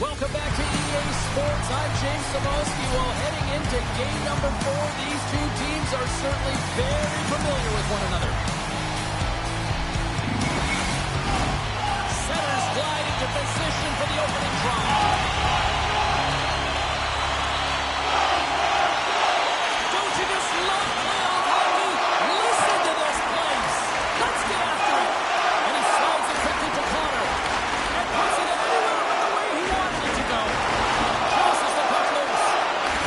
Welcome back to EA Sports. I'm James Samowski. Well, heading into game number 4, these two teams are certainly very familiar with one another. Centers glide into position for the opening drive. Don't you just love playoff hockey? Listen to this place. Let's get after it. And he slides it quickly to Connor. And puts it everywhere but the way he wanted it to go. Tosses the puck loose.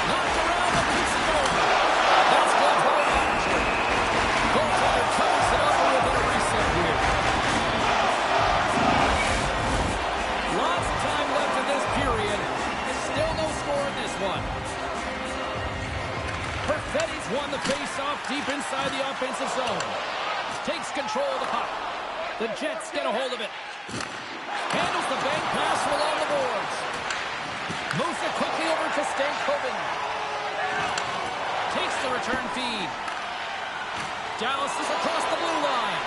Knocked around but keeps it going. That's good for the manager. Goaltender covers it up with a reset here. Lots of time left in this period. Still no score in this one. Perfetti's won the face-off deep inside the offensive zone. Takes control of the puck. The Jets get a hold of it. Handles the bank pass from along the boards. Moves it quickly over to Scandi9vian. Takes the return feed. Dallas is across the blue line.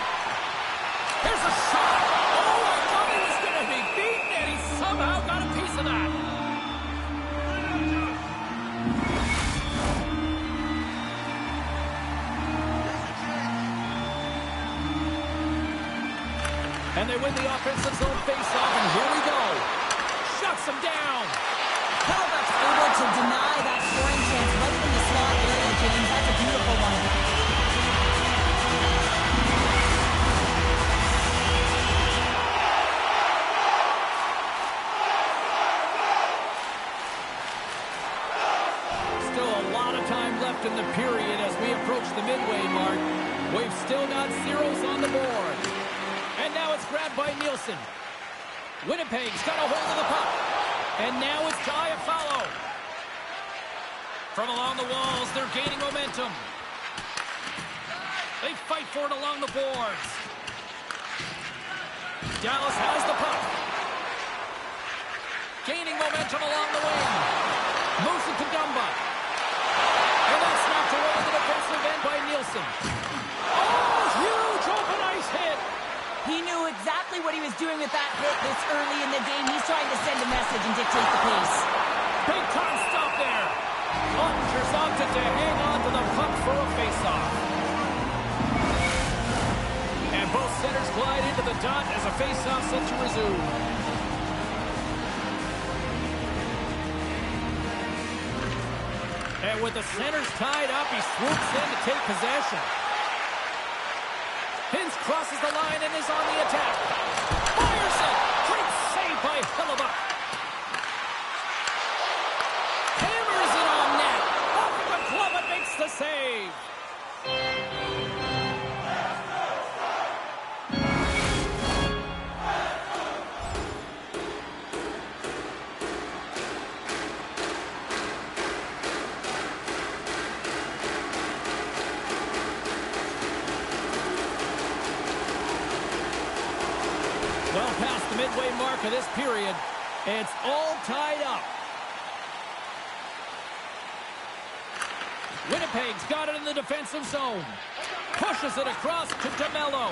Here's a shot. Oh, I thought he was going to be beaten, and he somehow got a piece of that. And they win the offensive zone face-off, and here we go. Shuts them down. Hellbuck's able to deny that scoring chance right in the slot area, James. That's a beautiful one. Still a lot of time left in the period as we approach the midway mark. We've still got zeros on the board. And now it's grabbed by Nielsen. Winnipeg's got a hold of the puck. And now it's Iafallo. From along the walls, they're gaining momentum. They fight for it along the boards. Dallas has the puck. Gaining momentum along the wing. Moves it to Dumba. And that's knocked away in the defensive end by Nielsen. Oh, huge open ice hit. He knew exactly what he was doing with that hit this early in the game. He's trying to send a message and dictate the pace. Big time stop there. Ottinger's opted to hang on to the puck for a face-off. And both centers glide into the dot as a face-off set to resume. And with the centers tied up, he swoops in to take possession. Hintz crosses the line and is on the attack. Fires it! Great save by Hellbuck. Hammers it on net. Off the glove and makes the save. Well past the midway mark of this period, it's all tied up. Winnipeg's got it in the defensive zone. Pushes it across to DeMello.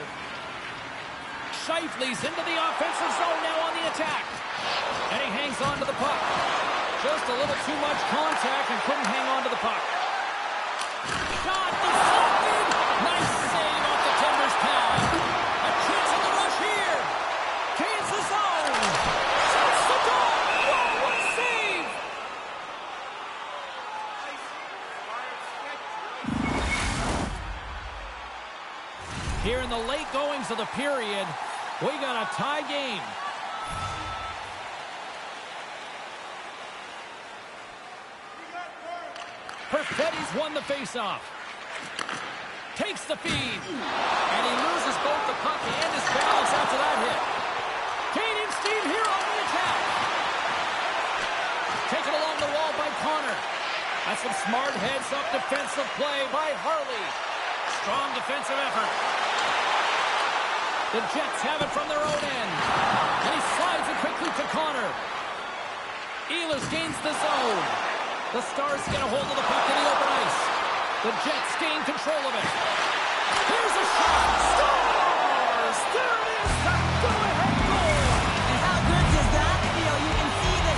Scheifele's into the offensive zone now on the attack. And he hangs on to the puck. Just a little too much contact and couldn't hang on to the puck. Shot deflected. Nice save off the Timbers pad. A chance on the rush here. Kansas zone. Shoots the goal. Whoa, what a save. Here in the late goings of the period, we got a tie game. Perfetti's won the faceoff. Takes the feed. And he loses both the puck and his balance after that hit. Gaining steam here on the attack. Taken along the wall by Connor. That's some smart heads-up defensive play by Harley. Strong defensive effort. The Jets have it from their own end. And he slides it quickly to Connor. Ehlers gains the zone. The Stars get a hold of the puck in the open ice. The Jets gain control of it. Here's a shot. Stars! There it is! The go-ahead goal! And how good does that feel? You can see the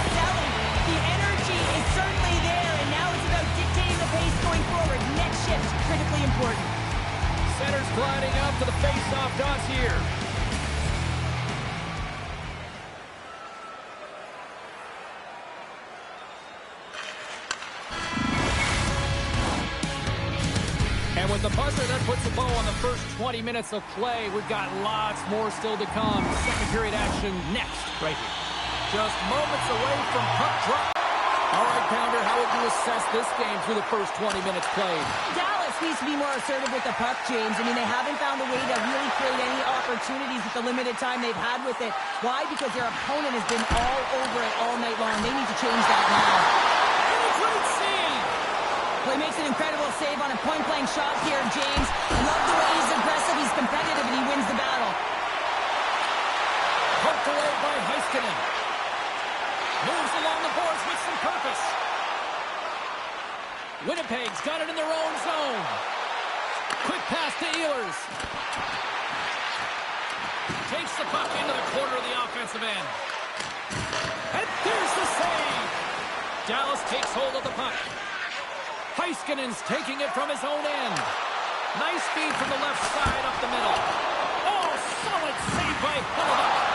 And with the buzzer, that puts a bow on the first 20 minutes of play. We've got lots more still to come. Second period action next, right here. Just moments away from puck drop. All right, Pounder, how would you assess this game through the first 20 minutes played? Dallas needs to be more assertive with the puck, James. I mean, they haven't found a way to really create any opportunities with the limited time they've had with it. Why? Because their opponent has been all over it all night long. They need to change that now. And a great save! Well, he makes an incredible save on a point-blank shot here, James. I love the way he's aggressive, he's competitive, and he wins the battle. Poked away by Heiskanen. Moves along the boards with some purpose. Winnipeg's got it in their own zone. Quick pass to Ehlers. Takes the puck into the corner of the offensive end. And there's the save. Dallas takes hold of the puck. Heiskanen's taking it from his own end. Nice feed from the left side up the middle. Oh, solid save by Hellebuck.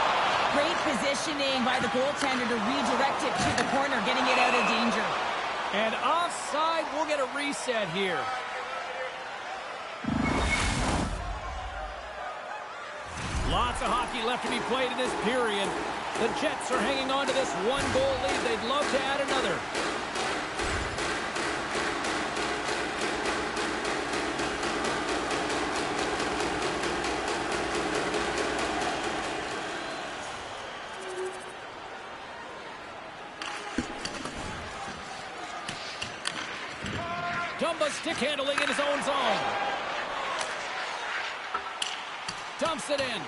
Great positioning by the goaltender to redirect it to the corner, getting it out of danger. And offside, we'll get a reset here. Lots of hockey left to be played in this period. The Jets are hanging on to this one-goal lead. They'd love to add another. Dumba stick handling in his own zone. Dumps it in.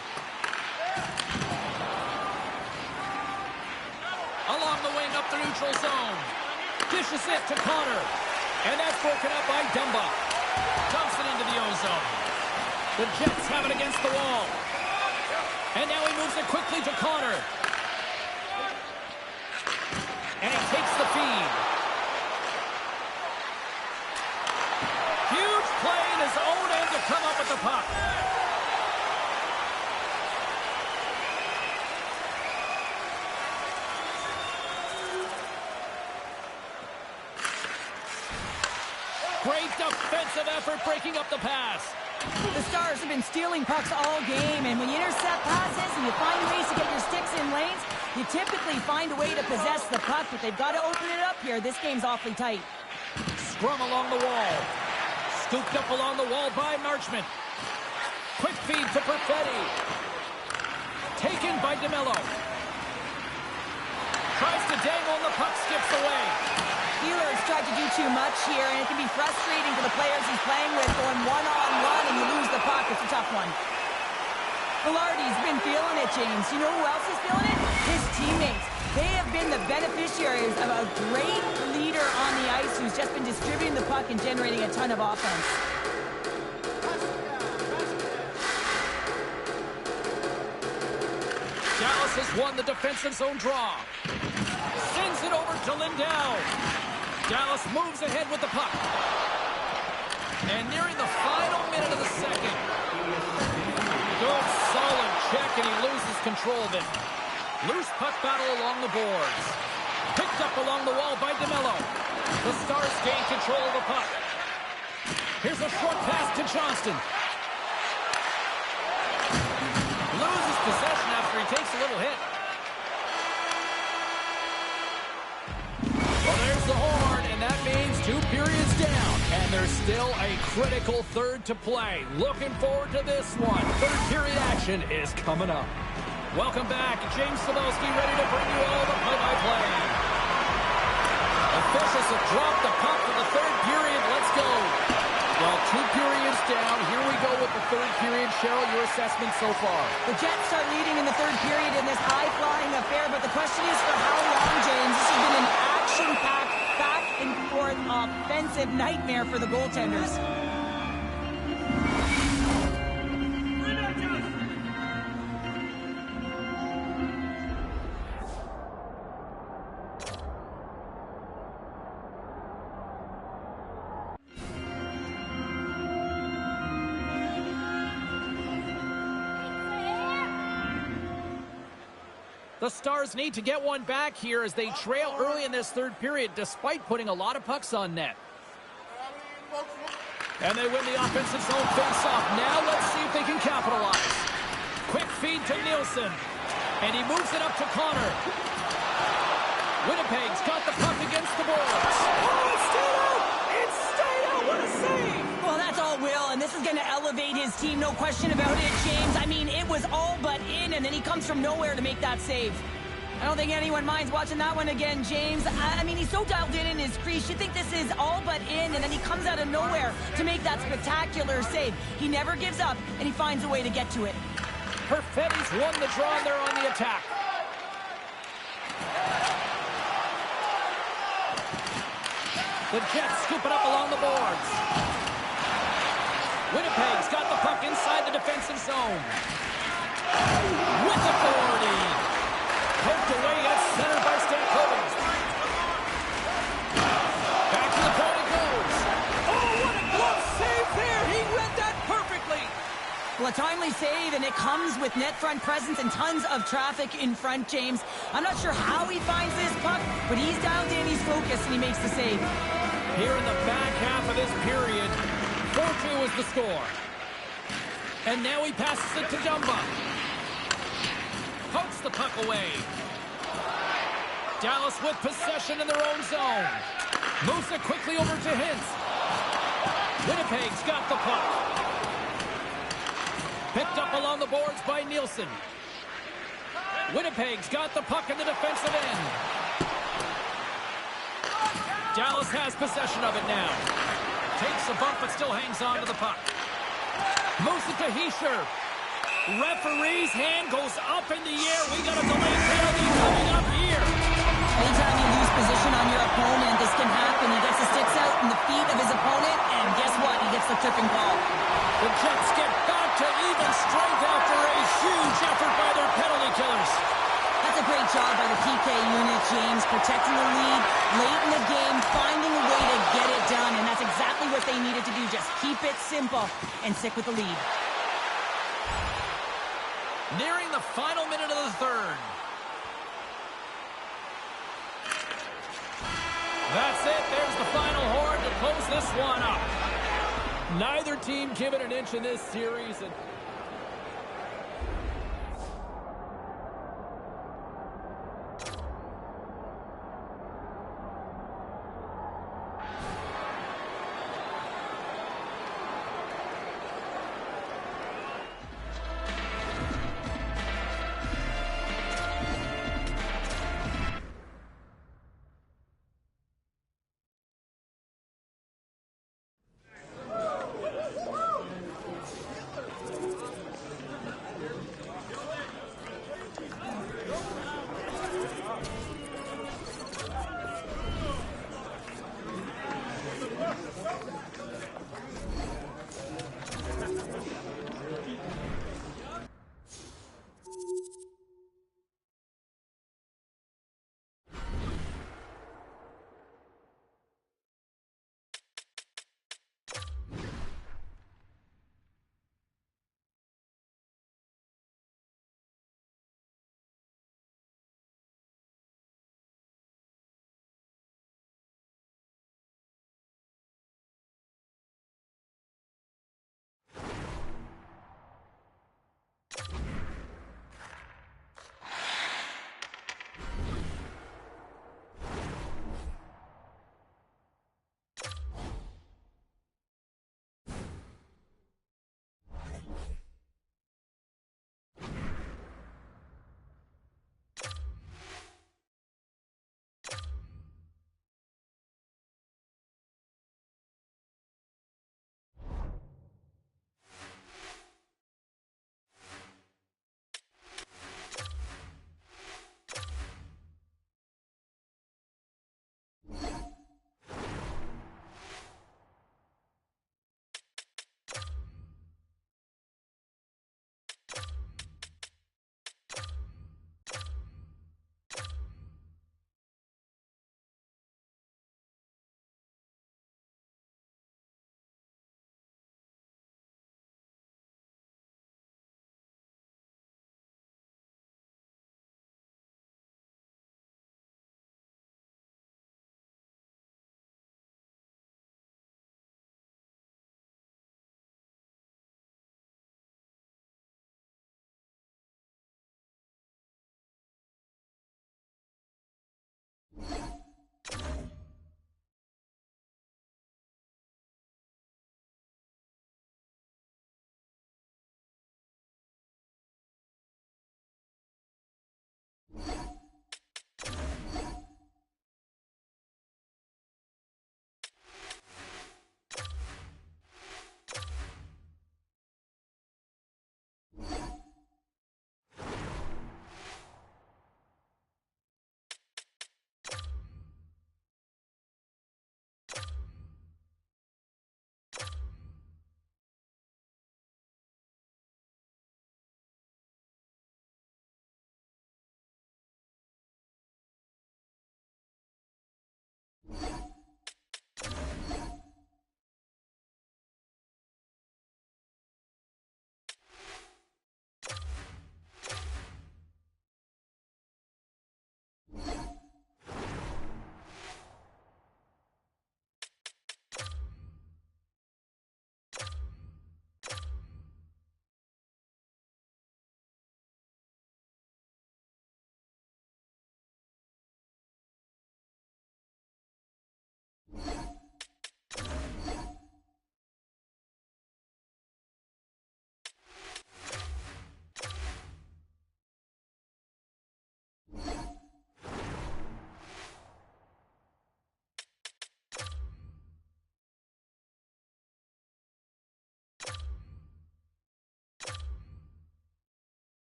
Along the wing up the neutral zone. Dishes it to Connor. And that's broken up by Dumba. Dumps it into the O-zone. The Jets have it against the wall. And now he moves it quickly to Connor. And he takes the feed. Huge play in his own end to come up with the puck. Great defensive effort breaking up the pass. The Stars have been stealing pucks all game, and when you intercept passes and you find ways to get your sticks in lanes, you typically find a way to possess the puck, but they've got to open it up here. This game's awfully tight. Scrum along the wall. Scooped up along the wall by Marchment. Quick feed to Perfetti. Taken by DeMello. Tries to dangle and the puck skips away. Ehlers tried to do too much here, and it can be frustrating for the players he's playing with, going one-on-one and you lose the puck. It's a tough one. Velarde's been feeling it, James. You know who else is feeling it? His teammates. They have been the beneficiaries of a great leader on the ice who's just been distributing the puck and generating a ton of offense. Dallas has won the defensive zone draw. Sends it over to Lindell. Dallas moves ahead with the puck. And nearing the final minute of the second. Good, solid check, and he loses control of it. Loose puck battle along the boards. Picked up along the wall by DeMello. The Stars gain control of the puck. Here's a short pass to Johnston. Loses possession after he takes a little hit. Well, there's the horn, and that means 2 periods down. And there's still a critical third to play. Looking forward to this one. Third period action is coming up. Welcome back. James Cybulski ready to bring you all the play-by-play. Officials have dropped the puck for the third period. Let's go. Well, 2 periods down. Here we go with the third period. Cheryl, your assessment so far? The Jets start leading in the third period in this high-flying affair, but the question is for how long, James? This has been an action-packed, back-and-forth offensive nightmare for the goaltenders. The Stars need to get one back here as they trail early in this third period, despite putting a lot of pucks on net. And they win the offensive zone face-off. Now let's see if they can capitalize. Quick feed to Nielsen. And he moves it up to Connor. Winnipeg's got the puck against the boards. Oh, it's stayed out! It's stayed out! What a save! Well, that's all Will, and this is going to elevate his team, no question about it, James. I mean, it was all but in, and then he comes from nowhere to make that save. I don't think anyone minds watching that one again, James. I mean, he's so dialed in his crease. You think this is all but in, and then he comes out of nowhere to make that spectacular save. He never gives up, and he finds a way to get to it. Perfetti's won the draw, and they're on the attack. The Jets scoop it up along the boards. Winnipeg's got the puck inside the defensive zone. With authority. Poked away at center by Stamkos. Back to the point it goes. Oh, what a glove save there. He read that perfectly. Well, a timely save, and it comes with net front presence and tons of traffic in front, James. I'm not sure how he finds this puck, but he's dialed in, he's focused, and he makes the save. Here in the back half of this period, 4-2 is the score. And now he passes it to Dumba. Pokes the puck away. Dallas with possession in their own zone. Moves it quickly over to Hintz. Winnipeg's got the puck. Picked up along the boards by Nielsen. Winnipeg's got the puck in the defensive end. Dallas has possession of it now. Takes a bump but still hangs on to the puck. Moves it to Hischier. Referee's hand goes up in the air. We got a delayed penalty coming up here. Anytime you lose position on your opponent, this can happen. He gets the sticks out in the feet of his opponent, and guess what? He gets the tripping call. The Jets get back to even strength after a huge effort by their penalty killers. That's a great job by the PK unit, James, protecting the lead late in the game, finding a way to get it done, and that's exactly what they needed to do. Just keep it simple and stick with the lead. Nearing the final minute of the third. That's it. There's the final horn to close this one up. Neither team given an inch in this series.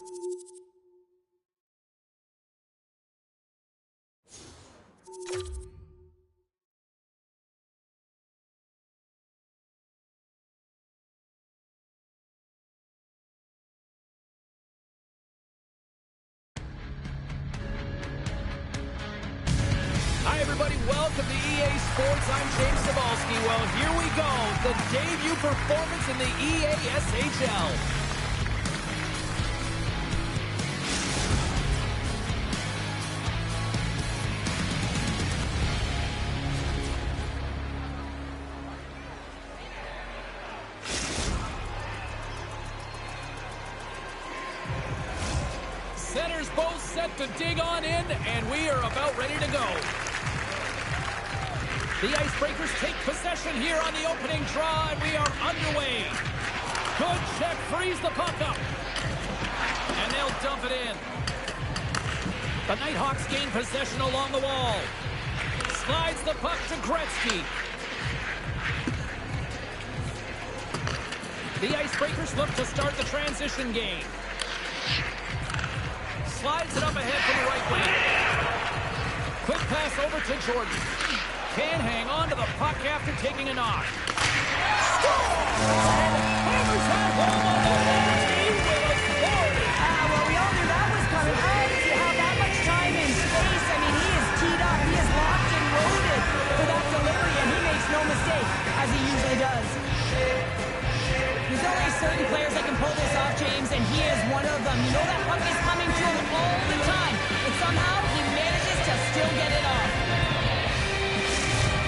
Hi, everybody. Welcome to EA Sports. I'm James Cebulski. Well, here we go. The debut performance in the EA SHL. Centers both set to dig on in, and we are about ready to go. The Icebreakers take possession here on the opening draw, and we are underway. Good check, frees the puck up. And they'll dump it in. The Nighthawks gain possession along the wall. Slides the puck to Gretzky. The Icebreakers look to start the transition game. Slides it up ahead from the right wing. Quick pass over to Jordan. Can't hang on to the puck after taking a knock. Hammers at home on the team with authority. Well, we all knew that was coming. I didn't see how that much time and space. I mean, he is teed up. He is locked and loaded for that delivery, and he makes no mistake, as he usually does. There's only certain players that can pull this off, James, and he is one of them. You know that puck is coming to him all the time, but somehow he manages to still get it off.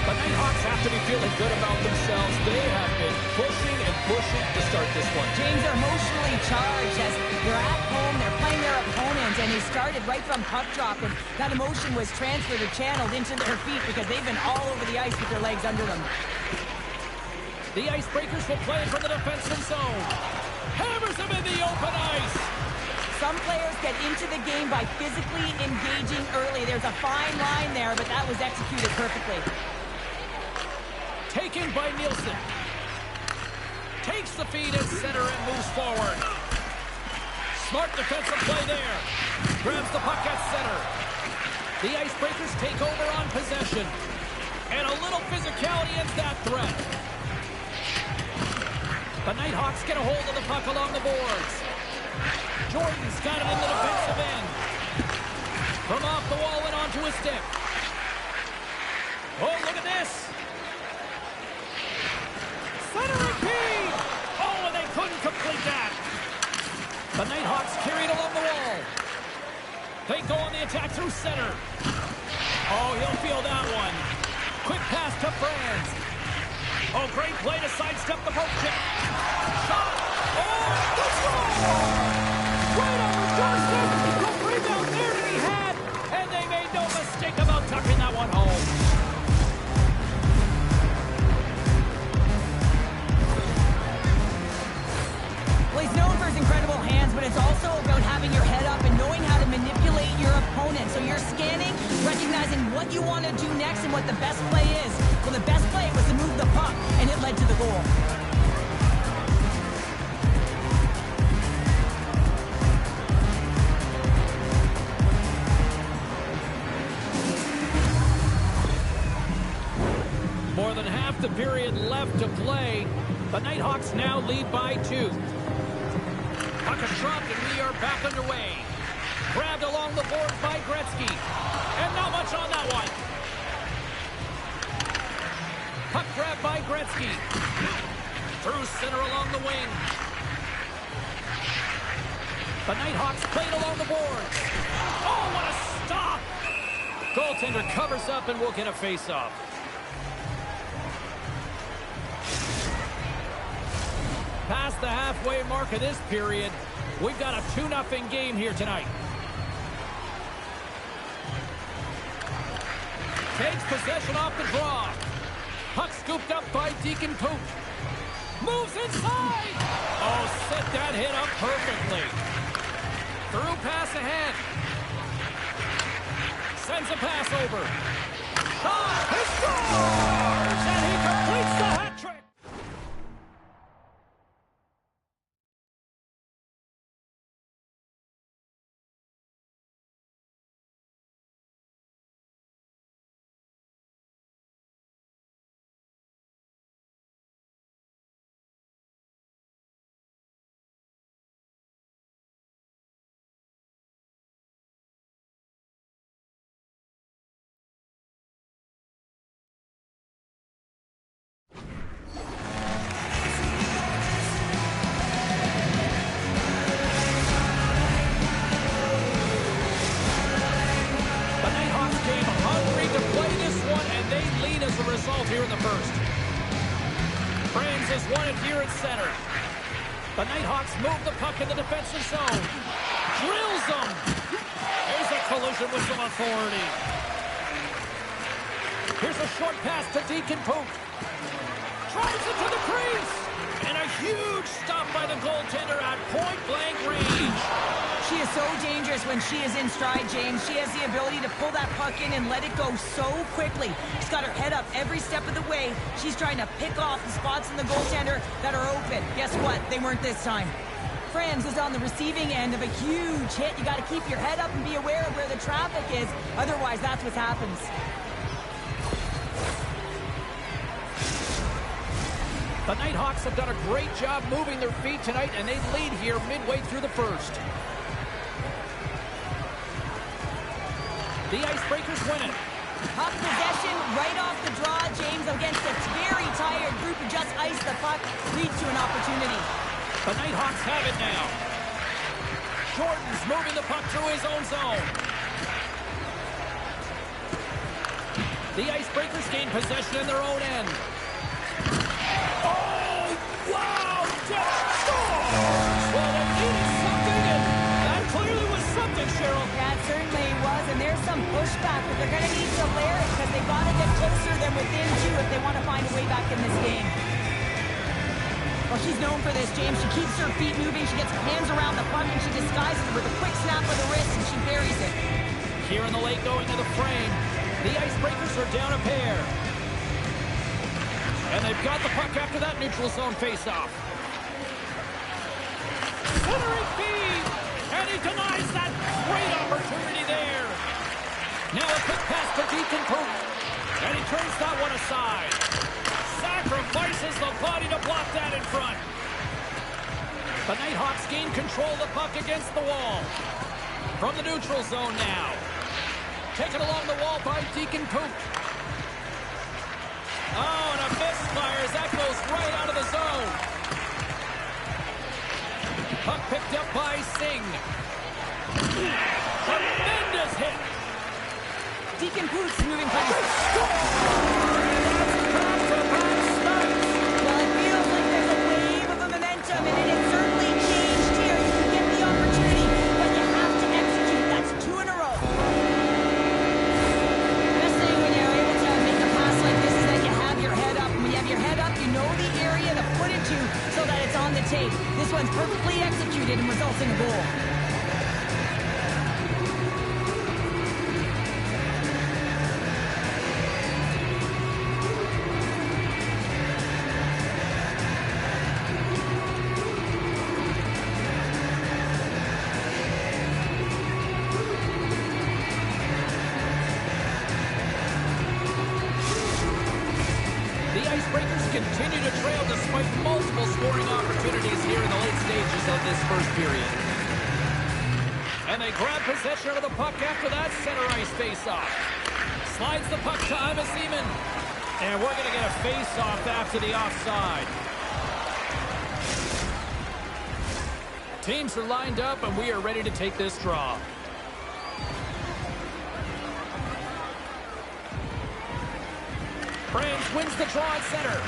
The Nighthawks have to be feeling good about themselves. They have been pushing and pushing to start this one. James, are emotionally charged as they're at home, they're playing their opponent, and they started right from puck drop, and that emotion was transferred or channeled into their feet because they've been all over the ice with their legs under them. The Icebreakers will play from the defensive zone. Hammers him in the open ice. Some players get into the game by physically engaging early. There's a fine line there, but that was executed perfectly. Taken by Nielsen. Takes the feed at center and moves forward. Smart defensive play there. Grabs the puck at center. The Icebreakers take over on possession. And a little physicality ends that threat. The Nighthawks get a hold of the puck along the boards. Jordan's got it in the defensive end. From off the wall and onto his stick. Oh, look at this. Centering feed! Oh, and they couldn't complete that. The Nighthawks carried along the wall. They go on the attack through center. Oh, he'll feel that one. Quick pass to Franz. Oh, great play to sidestep the poke check. Shot! Oh, the score! Right on the doorstep. The rebound there to be had. And they made no mistake about tucking that one home. Well, he's known for his incredible hands, but it's also about having your head up and knowing how to manipulate your opponent. So you're scanning, recognizing what you want to do next and what the best play is. Well, the best play was to move the puck, and it led to the goal. More than half the period left to play. The Nighthawks now lead by 2. Puck is dropped, and we are back underway. Grabbed along the board by Gretzky. And not much on that one. Puck grabbed by Gretzky. Through center along the wing. The Nighthawks played along the boards. Oh, what a stop! Goaltender covers up and will get a face-off. Past the halfway mark of this period, we've got a 2-0 game here tonight. Takes possession off the draw. Puck scooped up by Deacon Poop. Moves inside. Oh, set that hit up perfectly. Through pass ahead. Sends a pass over. Shot. He scores! And he completes the hat trick. clean as a result here in the first. Franz has won it here at center. The Nighthawks move the puck in the defensive zone. Drills them. There's a collision with some authority. Here's a short pass to Deacon Pook. Drives it to the crease. And a huge stop by the goaltender at point-blank range. She is so dangerous when she is in stride, James. She has the ability to pull that puck in and let it go so quickly. She's got her head up every step of the way. She's trying to pick off the spots in the goaltender that are open. Guess what? They weren't this time. Franz is on the receiving end of a huge hit. You got to keep your head up and be aware of where the traffic is. Otherwise, that's what happens. The Nighthawks have done a great job moving their feet tonight, and they lead here midway through the first. The Icebreakers win it. Puck possession right off the draw, James, against a very tired group who just iced the puck, leads to an opportunity. The Nighthawks have it now. Jordan's moving the puck through his own zone. The Icebreakers gain possession in their own end. Oh, wow! Well, they needed something, and that clearly was something, Cheryl. That certainly was, and there's some pushback, but they're going to need to layer it because they've got to get closer than within two if they want to find a way back in this game. Well, she's known for this, James. She keeps her feet moving, she gets her hands around the puck, and she disguises it with a quick snap of the wrist, and she buries it. Here in the late going to the frame, the Icebreakers are down a pair. And they've got the puck after that neutral zone faceoff. Centering feed, and he denies that great opportunity there. Now a quick pass to Deacon Pook, and he turns that one aside. Sacrifices the body to block that in front. The Nighthawks gain control of the puck against the wall. From the neutral zone now. Taken along the wall by Deacon Pook. Oh, and a misfire as that goes right out of the zone. Puck picked up by Singh. Tremendous hit. Deacon Pook's moving pretty Well, it feels like there's a wave of momentum, and it has certainly changed here. You can get the opportunity, but you have to execute. That's two in a row. Best thing when you're able to make a pass like this is that you have your head up. And when you have your head up, you know the area to put it to so that it's on the tape. This one's perfectly executed and results in a goal. Continue to trail despite multiple scoring opportunities here in the late stages of this first period. And they grab possession of the puck after that center ice face-off. Slides the puck to Ivaziman. And we're going to get a face-off after the offside. Teams are lined up, and we are ready to take this draw. Franz wins the draw at center.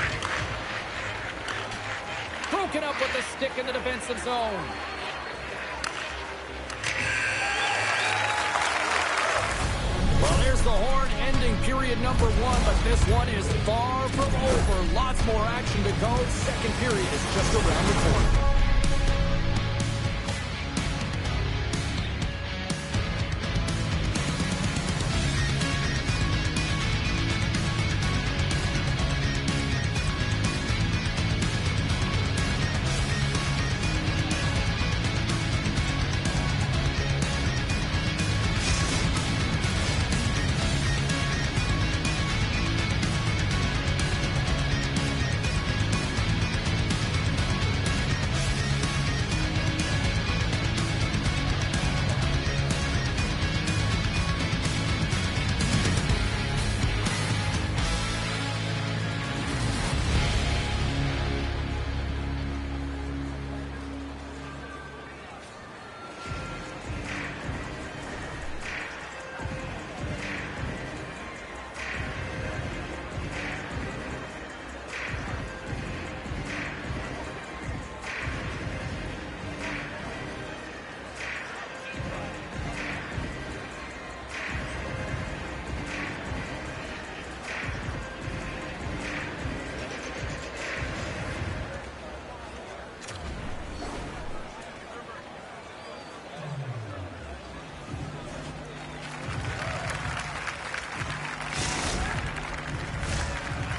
Broken up with the stick in the defensive zone. Well, there's the horn ending period number one, but this one is far from over. Lots more action to go. Second period is just around the corner.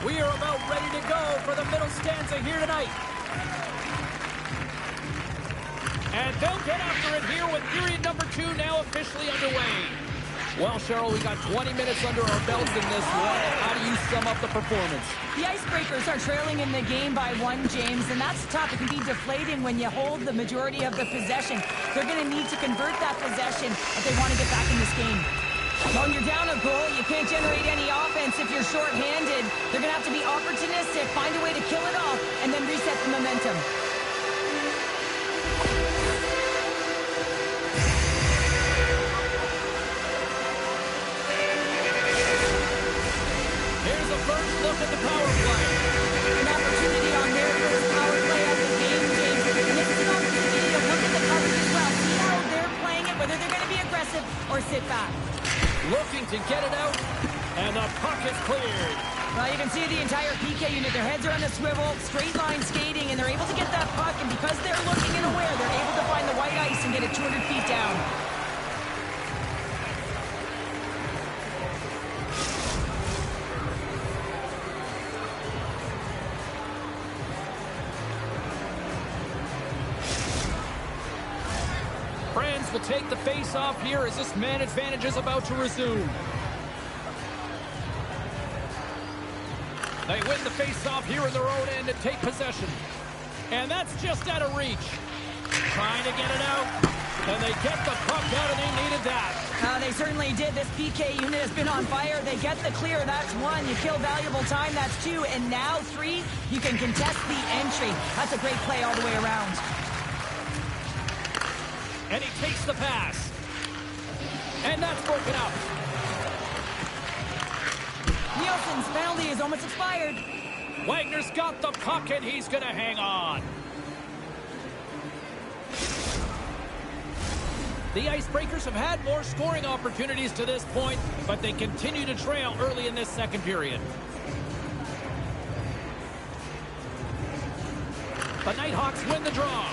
We are about ready to go for the middle stanza here tonight. And they'll get after it here with period number 2 now officially underway. Well, Cheryl, we got 20 minutes under our belts in this one. How do you sum up the performance? The Icebreakers are trailing in the game by 1, James, and that's tough. It can be deflating when you hold the majority of the possession. They're going to need to convert that possession if they want to get back in this game. When you're down a goal, you can't generate any offense if you're shorthanded. They're going to have to be opportunistic, find a way to kill it off, and then reset the momentum. Here's a first look at the power play. An opportunity on their first power play of the game, James. And this is an opportunity to look at the coverage as well. See how they're playing it, whether they're going to be aggressive or sit back. Looking to get it out, and the puck is cleared. Well, you can see the entire PK unit. Their heads are on the swivel, straight line skating, and they're able to get that puck. And because they're looking and aware, they're able to find the white ice and get it 200 feet down. Will take the face-off here as this man advantage is about to resume. They win the face-off here in their own end and take possession. And that's just out of reach. Trying to get it out. And they get the puck out, and they needed that. They certainly did. This PK unit has been on fire. They get the clear. That's 1. You kill valuable time. That's 2. And now 3, you can contest the entry. That's a great play all the way around. And he takes the pass. And that's broken up. Nielsen's penalty is almost expired. Wagner's got the puck, and he's going to hang on. The Icebreakers have had more scoring opportunities to this point, but they continue to trail early in this second period. The Nighthawks win the draw.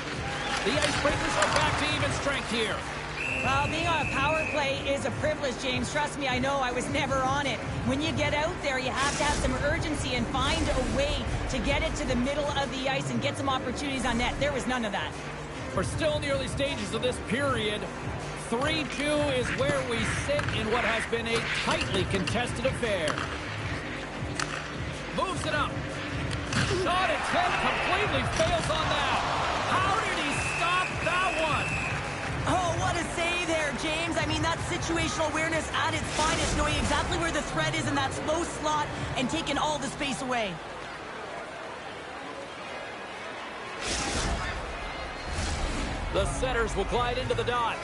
The Icebreakers are back to even strength here. Well, being on a power play is a privilege, James. Trust me, I know. I was never on it. When you get out there, you have to have some urgency and find a way to get it to the middle of the ice and get some opportunities on net. There was none of that. We're still in the early stages of this period. 3-2 is where we sit in what has been a tightly contested affair. Moves it up. Shot attempt completely fails on that. How did he stop that one? Oh, what a save there, James. I mean, that's situational awareness at its finest, knowing exactly where the threat is in that slow slot and taking all the space away. The setters will glide into the dot.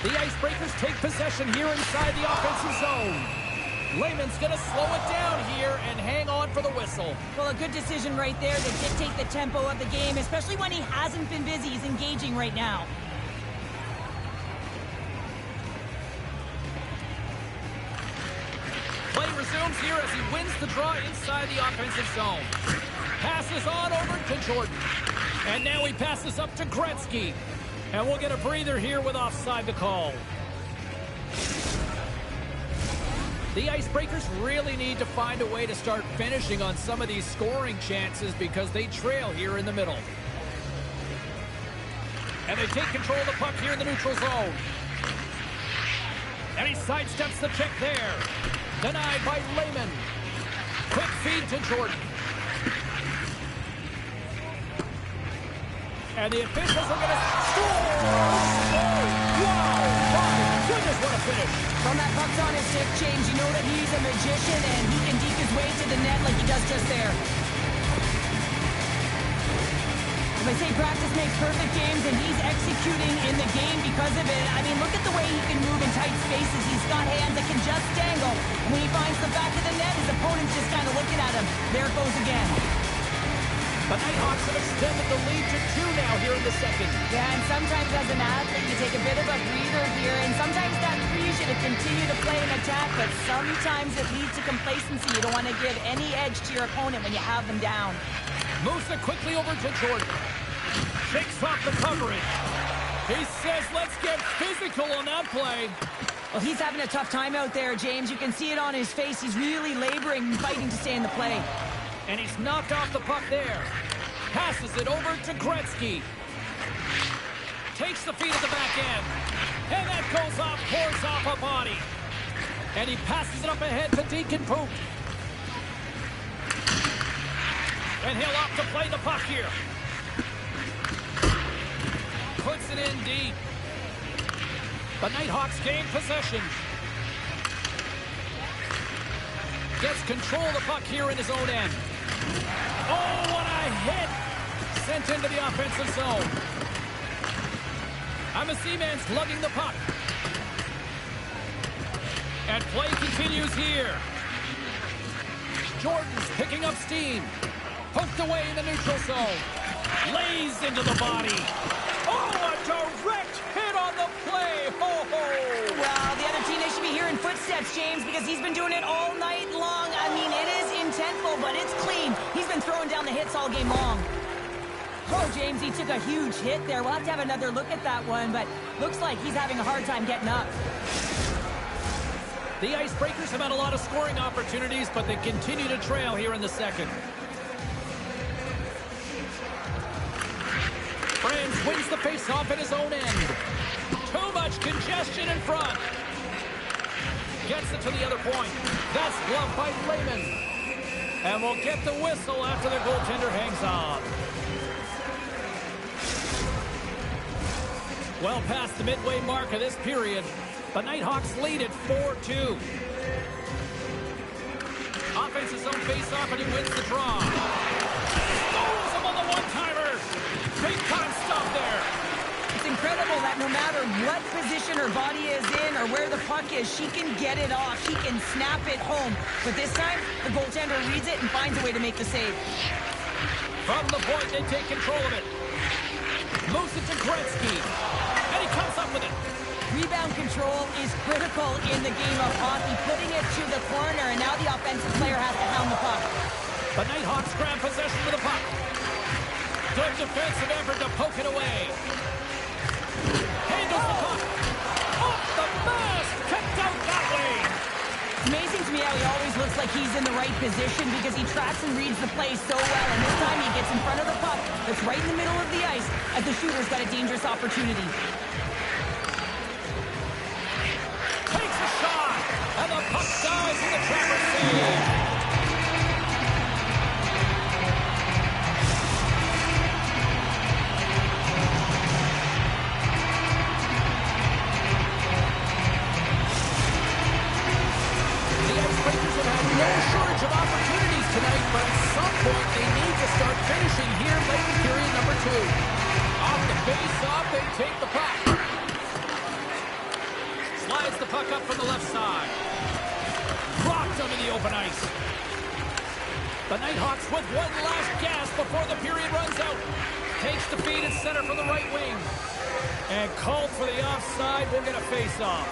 The Icebreakers take possession here inside the offensive zone. Lehman's going to slow it down here and hang on for the whistle. Well, a good decision right there to dictate the tempo of the game, especially when he hasn't been busy. He's engaging right now. Play resumes here as he wins the draw inside the offensive zone. Passes on over to Jordan. And now he passes up to Gretzky. And we'll get a breather here with offside the call. The Icebreakers really need to find a way to start finishing on some of these scoring chances because they trail here in the middle. And they take control of the puck here in the neutral zone. And he sidesteps the check there. Denied by Lehman. Quick feed to Jordan. And the officials are going to score! Wow! My goodness, what a finish! From that puck's on his stick, James, you know that he's a magician and he can deke his way to the net like he does just there. As I say, practice makes perfect, James, and he's executing in the game because of it. I mean, look at the way he can move in tight spaces. He's got hands that can just dangle. When he finds the back of the net, his opponent's just kind of looking at him. There it goes again. The Nighthawks have extended the lead to 2 now here in the second. Yeah, and sometimes as an athlete, you take a bit of a breather here, and sometimes that frees you to continue to play an attack, but sometimes it leads to complacency. You don't want to give any edge to your opponent when you have them down. Moves it quickly over to Jordan. Shakes off the coverage. He says, let's get physical on that play. Well, he's having a tough time out there, James. You can see it on his face. He's really laboring and fighting to stay in the play. And he's knocked off the puck there. Passes it over to Gretzky. Takes the feed at the back end. And that goes off, pours off a body. And he passes it up ahead to Deacon Poop. And he'll opt to play the puck here. Puts it in deep. The Nighthawks gain possession. Gets control of the puck here in his own end. Oh, what a hit! Sent into the offensive zone. Seaman's lugging the puck. And play continues here. Jordan's picking up steam. Poked away in the neutral zone. Lays into the body. Oh, a direct hit on the play. Ho, ho. Well, the other team, they should be hearing footsteps, James, because he's been doing it all night long. I mean, it is intentful, but it's clean. He's been throwing down the hits all game long. Oh, James, he took a huge hit there. We'll have to have another look at that one, but looks like he's having a hard time getting up. The Icebreakers have had a lot of scoring opportunities, but they continue to trail here in the second. Franz wins the faceoff at his own end. Too much congestion in front. Gets it to the other point. That's gloved by Lehman. And we'll get the whistle after the goaltender hangs on. Well past the midway mark of this period, the Nighthawks lead at 4-2. Offensive zone face-off, and he wins the draw. Throws him on the one-timer. Big-time stop there. It's incredible that no matter what position her body is in or where the puck is, she can get it off. She can snap it home. But this time, the goaltender reads it and finds a way to make the save. From the point, they take control of it. Moves it to Gretzky. And he comes up with it. Rebound control is critical in the game of hockey, putting it to the corner, and now the offensive player has to hound the puck. The Nighthawks grab possession with the puck. Good defensive effort to poke it away. Handles the puck. Off the mask. Kicked out that way. It's amazing to me how he always looks like he's in the right position because he tracks and reads the play so well, and this time he gets in front of the puck that's right in the middle of the ice as the shooter's got a dangerous opportunity. Takes a shot, and the puck dies in the trapper's save. No shortage of opportunities tonight, but at some point they need to start finishing here late in period number 2. Off the face-off, they take the puck. Slides the puck up from the left side. Dropped onto the open ice. The Nighthawks with one last gasp before the period runs out. Takes the feed at center from the right wing. And called for the offside. We'll get a face-off.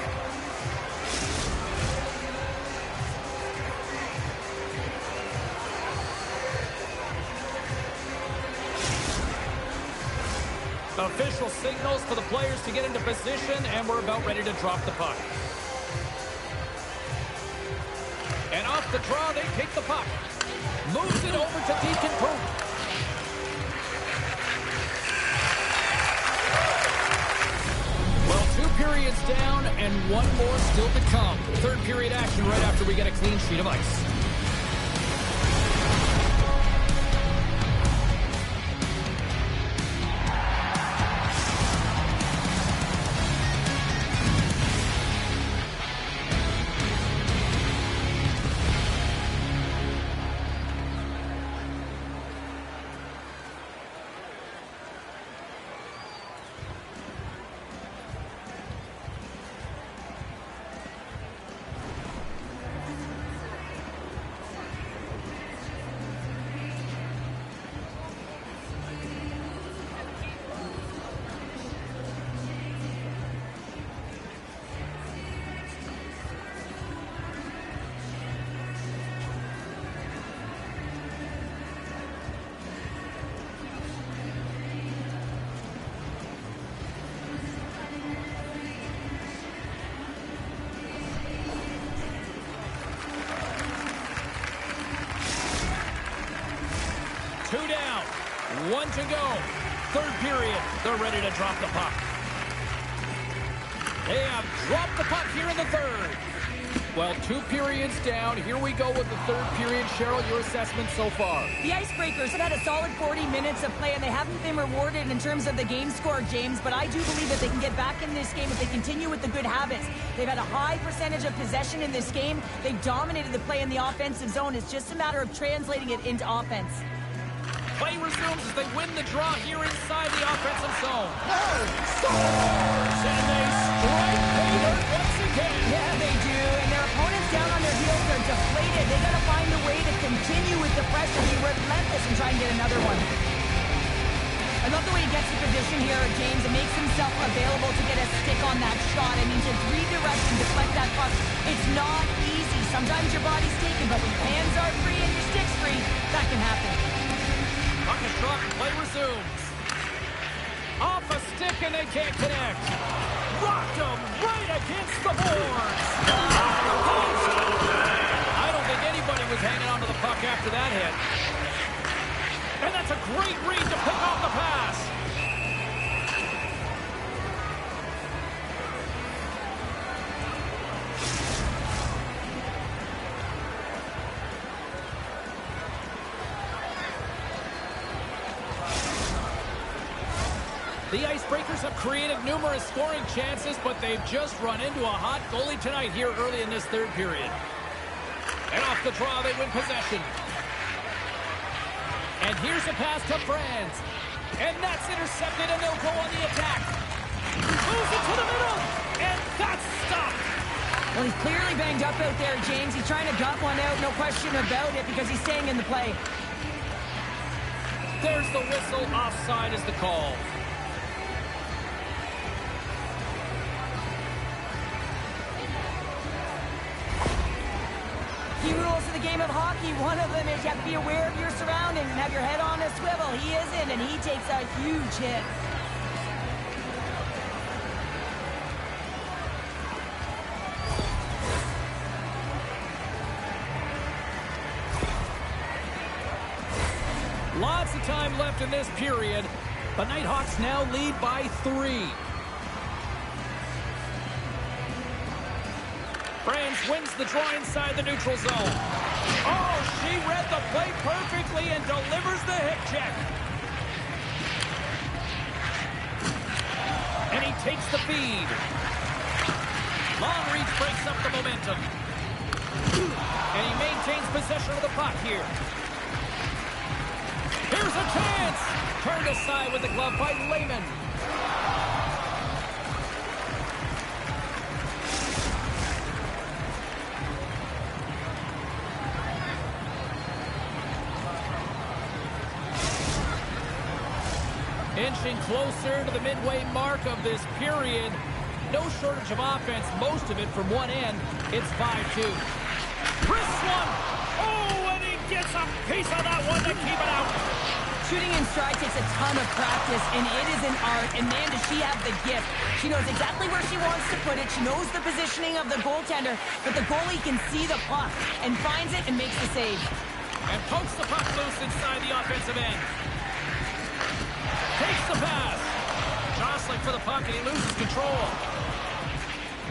Official signals for the players to get into position, and we're about ready to drop the puck. And off the draw, they take the puck. Moves it over to Deacon Poop. Well, 2 periods down and 1 more still to come. Third period action right after we get a clean sheet of ice. 1 to go. Third period. They're ready to drop the puck. They have dropped the puck here in the third. Well, 2 periods down. Here we go with the third period. Cheryl, your assessment so far? The Icebreakers have had a solid 40 minutes of play, and they haven't been rewarded in terms of the game score, James, but I do believe that they can get back in this game if they continue with the good habits. They've had a high percentage of possession in this game. They've dominated the play in the offensive zone. It's just a matter of translating it into offense. Play resumes as they win the draw here inside the offensive zone. And they strike Peter once again. Yeah, they do. And their opponents down on their heels are deflated. They got to find a way to continue with the pressure, be relentless, and try and get another one. I love the way he gets in position here, James, and makes himself available to get a stick on that shot. I mean, to redirect and deflect that puck, it's not easy. Sometimes your body's taken, but when your hands are free and your stick's free, that can happen. Puck is dropped, play resumes. Off a stick and they can't connect. Rocked him right against the boards. I don't think anybody was hanging onto the puck after that hit. And that's a great read to pick off the pass. The Icebreakers have created numerous scoring chances, but they've just run into a hot goalie tonight here early in this third period. And off the draw, they win possession. And here's a pass to Franz. And that's intercepted, and they'll go on the attack. Moves it to the middle, and that's stopped. Well, he's clearly banged up out there, James. He's trying to gut one out, no question about it, because he's staying in the play. There's the whistle. Offside is the call. Key rules of the game of hockey, one of them is you have to be aware of your surroundings and have your head on a swivel. He isn't, and he takes a huge hit. Lots of time left in this period. The Nighthawks now lead by 3. Franz wins the draw inside the neutral zone. Oh, she read the play perfectly and delivers the hip check. And he takes the feed. Long reach breaks up the momentum. And he maintains possession of the puck here. Here's a chance. Turned aside with the glove by Lehman. Inching closer to the midway mark of this period. No shortage of offense, most of it from one end. It's 5-2. Chris one. Oh, and he gets a piece of that one to keep it out. Shooting in stride takes a ton of practice, and it is an art, and man, does she have the gift. She knows exactly where she wants to put it. She knows the positioning of the goaltender, but the goalie can see the puck and finds it and makes the save. And pokes the puck loose inside the offensive end. Takes the pass. Jostling for the puck, and he loses control.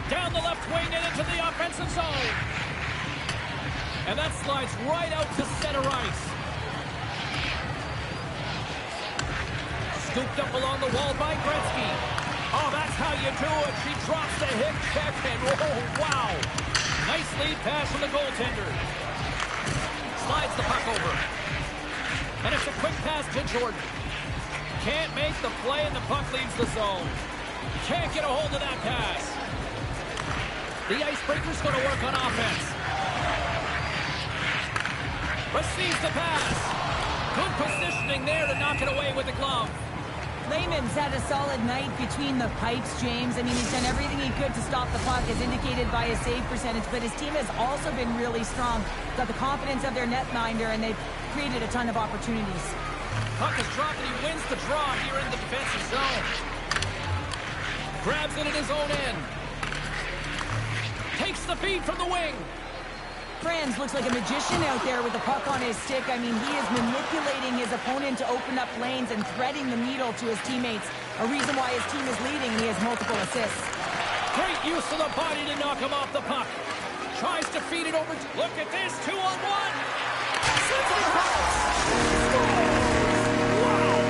Down the left wing and into the offensive zone. And that slides right out to center ice. Scooped up along the wall by Gretzky. Oh, that's how you do it. She drops the hip check, and oh, wow. Nice lead pass from the goaltender. Slides the puck over. And it's a quick pass to Jordan. Can't make the play, and the puck leaves the zone. Can't get a hold of that pass. The Icebreakers going to work on offense. Receives the pass. Good positioning there to knock it away with the glove. Lehman's had a solid night between the pipes, James. I mean, he's done everything he could to stop the puck, as indicated by his save percentage, but his team has also been really strong. Got the confidence of their netminder, and they've created a ton of opportunities. Puck is dropped, and he wins the draw here in the defensive zone. Grabs it at his own end. Takes the feed from the wing. Franz looks like a magician out there with the puck on his stick. I mean, he is manipulating his opponent to open up lanes and threading the needle to his teammates. A reason why his team is leading, and he has multiple assists. Great use of the body to knock him off the puck. Tries to feed it over. Look at this, 2-on-1. Sends it across. Wow!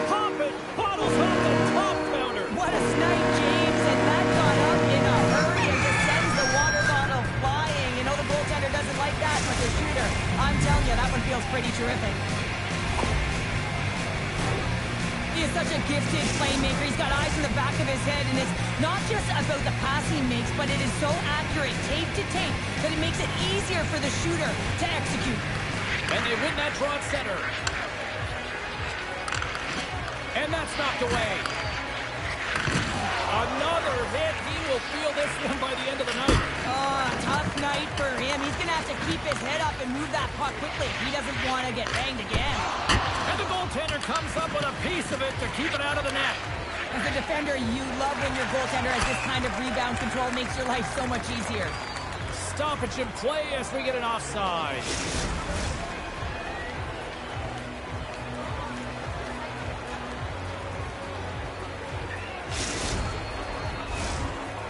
Popping bottles off the top counter. What a snipe, James, and that got up in a hurry and just sends the water bottle flying. You know the goaltender doesn't like that, but the shooter, I'm telling you, that one feels pretty terrific. He is such a gifted playmaker. He's got eyes in the back of his head, and it's not just about the pass he makes, but it is so accurate, tape to tape, that it makes it easier for the shooter to execute. And they win that draw at center. And that's knocked away. Another hit. He will feel this one by the end of the night. Oh, tough night for him. He's going to have to keep his head up and move that puck quickly. He doesn't want to get banged again. And the goaltender comes up with a piece of it to keep it out of the net. As a defender, you love when your goaltender has this kind of rebound control. Makes your life so much easier. Stoppage in play as we get an offside.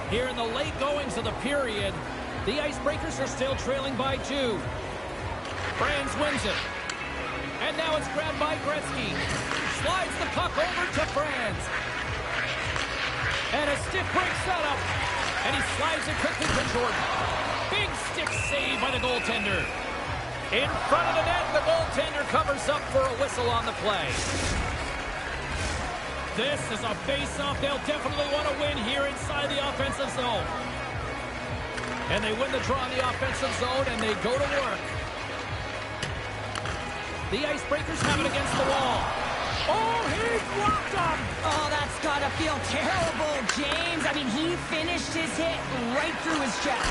Here in the late goings of the period, the Icebreakers are still trailing by 2. Franz wins it. And now it's grabbed by Gretzky. Slides the puck over to Franz. And a stick break setup. And he slides it quickly to Jordan. Big stick save by the goaltender. In front of the net, the goaltender covers up for a whistle on the play. This is a face-off they'll definitely want to win here inside the offensive zone. And they win the draw in the offensive zone, and they go to work. The Icebreakers have it against the wall. Oh, he blocked him! Oh, that's got to feel terrible, James. I mean, he finished his hit right through his chest.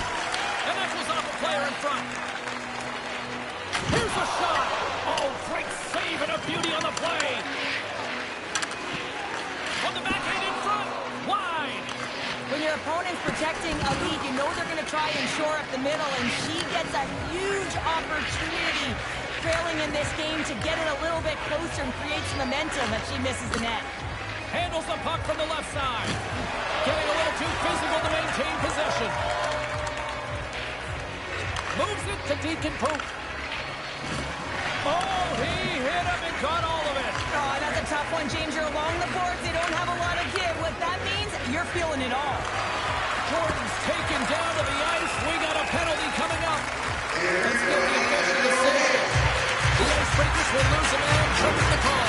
And that was off a player in front. Here's a shot. Oh, great save and a beauty on the play. On the backhand in front. Wide. When your opponent's protecting a lead, you know they're going to try and shore up the middle, and she gets a huge opportunity trailing in this game to get it a little bit closer and create some momentum, but she misses the net. Handles the puck from the left side. Getting a little too physical to maintain possession. Moves it to Deacon Poop. Oh, he hit him and got all of it. Oh, that's a tough one, James. You're along the boards. They don't have a lot of give. What that means, you're feeling it all. Jordan's taken down to the ice. We got a penalty coming up. Let's get the official decision. The Icebreakers will lose a man. Trips the call.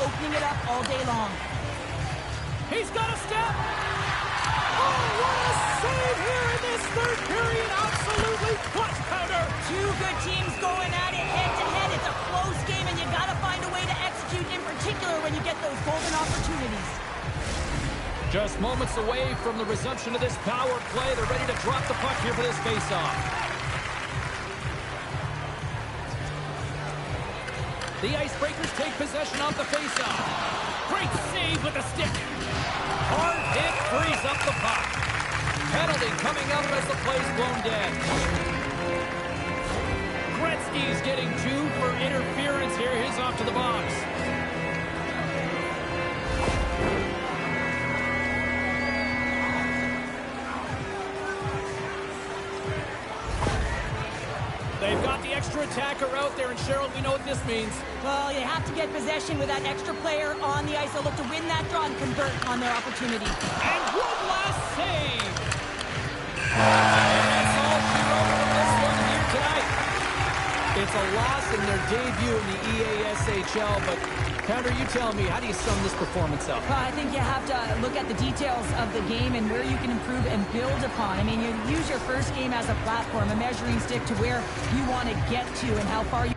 Opening it up all day long. He's got a step. Oh, what a save here in this third period. Absolutely clutch powder. Two good teams going at it head-to-head. It's a close game, and you got to find a way to execute, in particular when you get those golden opportunities. Just moments away from the resumption of this power play. They're ready to drop the puck here for this face-off. The Icebreakers take possession off the faceoff. Great save with the stick. Hard hit frees up the puck. Penalty coming up as the play's blown dead. Gretzky's getting 2 for interference here. He's off to the box. They've got the extra attacker out there, and Cheryl, we know what this means. Well, you have to get possession with that extra player on the ice. They'll look to win that draw and convert on their opportunity. And one last save. That's all she wrote from this one here tonight. It's a loss in their debut in the EASHL, but Pounder, you tell me, how do you sum this performance up? I think you have to look at the details of the game and where you can improve and build upon. I mean, you use your first game as a platform, a measuring stick to where you want to get to and how far you...